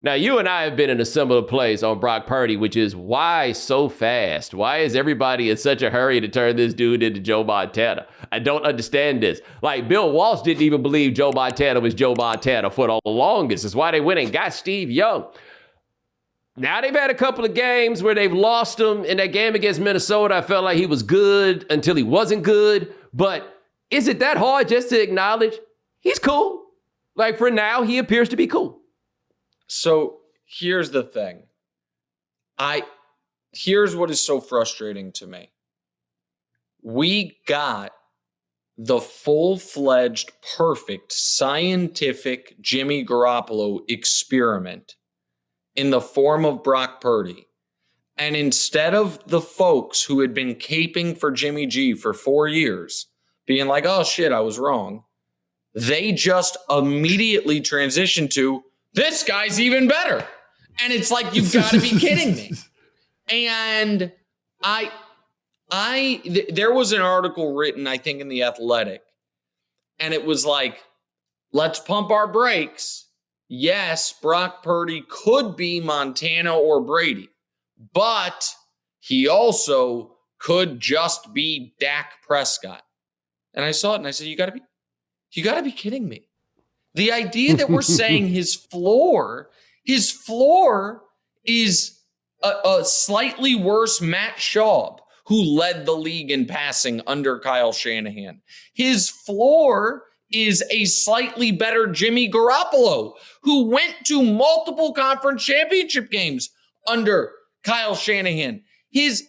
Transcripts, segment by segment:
Now, you and I have been in a similar place on Brock Purdy, which is why so fast? Why is everybody in such a hurry to turn this dude into Joe Montana? I don't understand this. Like, Bill Walsh didn't even believe Joe Montana was Joe Montana for the longest. It's why they went and got Steve Young. Now they've had a couple of games where they've lost him. In that game against Minnesota, I felt like he was good until he wasn't good. But is it that hard just to acknowledge he's cool? Like, for now, he appears to be cool. So here's the thing. Here's what is so frustrating to me. We got the full-fledged, perfect, scientific Jimmy Garoppolo experiment in the form of Brock Purdy. And instead of the folks who had been caping for Jimmy G for 4 years being like, oh shit, I was wrong, they just immediately transitioned to, this guy's even better. And it's like, you've got to be kidding me. And there was an article written, I think, in The Athletic, and it was like, let's pump our brakes. Yes, Brock Purdy could be Montana or Brady, but he also could just be Dak Prescott. And I saw it and I said, you gotta be kidding me. The idea that we're saying his floor is a slightly worse Matt Schaub, who led the league in passing under Kyle Shanahan. His floor is a slightly better Jimmy Garoppolo, who went to multiple conference championship games under Kyle Shanahan. His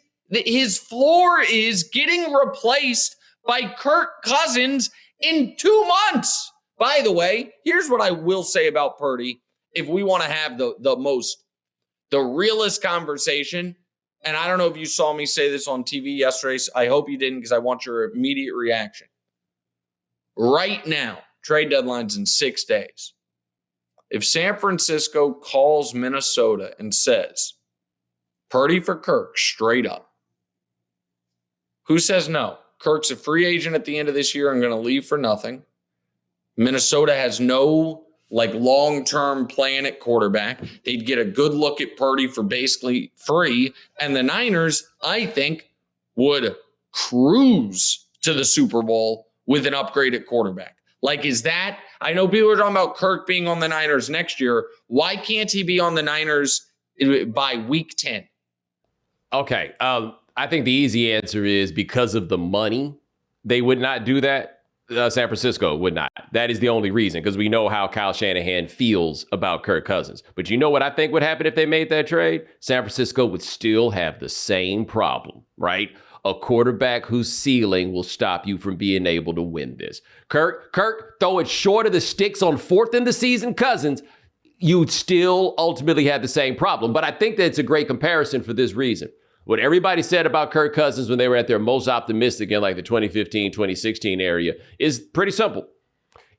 floor is getting replaced by Kirk Cousins in 2 months. By the way, here's what I will say about Purdy. If we want to have the realest conversation, and I don't know if you saw me say this on TV yesterday. I hope you didn't, because I want your immediate reaction. Right now, trade deadline's in 6 days. If San Francisco calls Minnesota and says, Purdy for Kirk, straight up, who says no? Kirk's a free agent at the end of this year and going to leave for nothing. Minnesota has no long-term plan at quarterback. They'd get a good look at Purdy for basically free. And the Niners, I think, would cruise to the Super Bowl with an upgrade at quarterback. I know people are talking about Kirk being on the Niners next year. Why can't he be on the Niners by week 10? Okay. I think the easy answer is because of the money. They would not do that. San Francisco would not. That is the only reason, because we know how Kyle Shanahan feels about Kirk Cousins. But you know what I think would happen if they made that trade? San Francisco would still have the same problem, right? A quarterback whose ceiling will stop you from being able to win this. Kirk, throw it short of the sticks on 4th in the season Cousins, you'd still ultimately have the same problem. But I think that's a great comparison for this reason. What everybody said about Kirk Cousins when they were at their most optimistic in the 2015, 2016 area is pretty simple.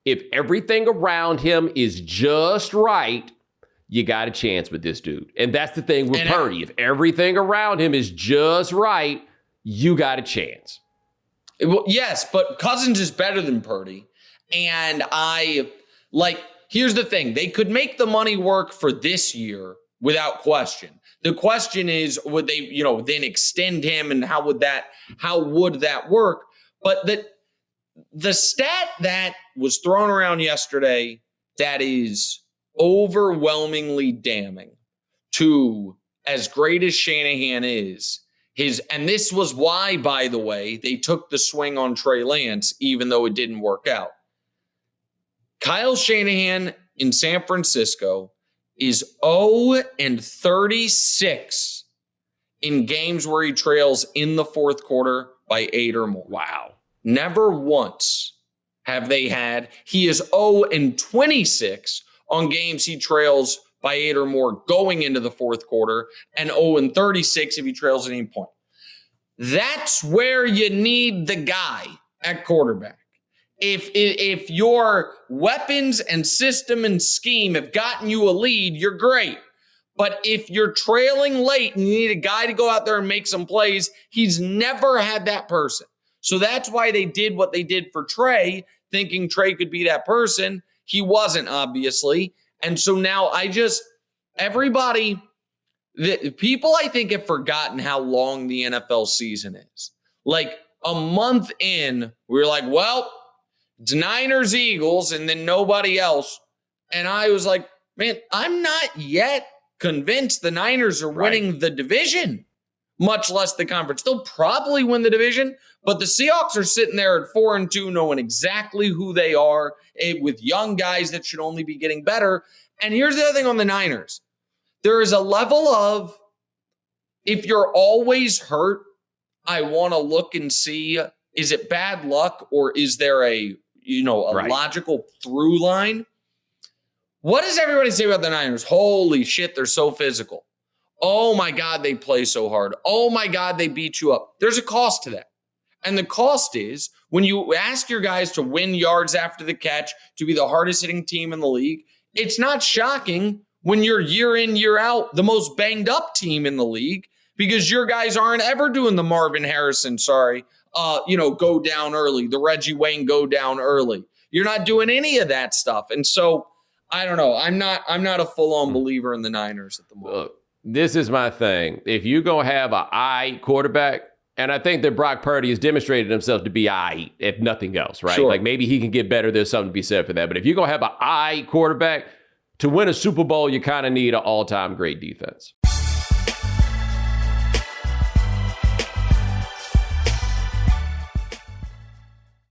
If everything around him is just right, you got a chance with this dude. And that's the thing with Purdy. If everything around him is just right, you got a chance. Well, yes, but Cousins is better than Purdy. And here's the thing. They could make the money work for this year without question. The question is, would they, then extend him, and how would that work? But the stat that was thrown around yesterday that is overwhelmingly damning to, as great as Shanahan is, and this was why, by the way, they took the swing on Trey Lance, even though it didn't work out. Kyle Shanahan in San Francisco is 0-36 in games where he trails in the fourth quarter by 8 or more. Wow. Never once have they had. He is 0-26 on games he trails by 8 or more going into the fourth quarter, and 0-36 if he trails at any point. That's where you need the guy at quarterback. If your weapons and system and scheme have gotten you a lead, you're great. But if you're trailing late and you need a guy to go out there and make some plays, he's never had that person. So that's why they did what they did for Trey, thinking Trey could be that person. He wasn't, obviously. And so now people I think have forgotten how long the NFL season is. Like a month in, we were like, well, it's Niners, Eagles, and then nobody else. And I was like, man, I'm not yet convinced the Niners are winning the division, much less the conference. They'll probably win the division, but the Seahawks are sitting there at 4-2, knowing exactly who they are, with young guys that should only be getting better. And here's the other thing on the Niners. There is a level of, if you're always hurt, I want to look and see, is it bad luck or is there a logical through line? What does everybody say about the Niners? Holy shit, they're so physical. Oh my God, they play so hard. Oh my God, they beat you up. There's a cost to that. And the cost is when you ask your guys to win yards after the catch, to be the hardest hitting team in the league, it's not shocking when you're year in, year out, the most banged up team in the league, because your guys aren't ever doing the Marvin Harrison, go down early, the Reggie Wayne go down early. You're not doing any of that stuff. And so I don't know. I'm not a full-on believer in the Niners at the moment. Look, this is my thing. If you're going to have an I quarterback, and I think that Brock Purdy has demonstrated himself to be I, if nothing else, right? Sure. Like maybe he can get better. There's something to be said for that. But if you're going to have an I quarterback, to win a Super Bowl, you kind of need an all-time great defense.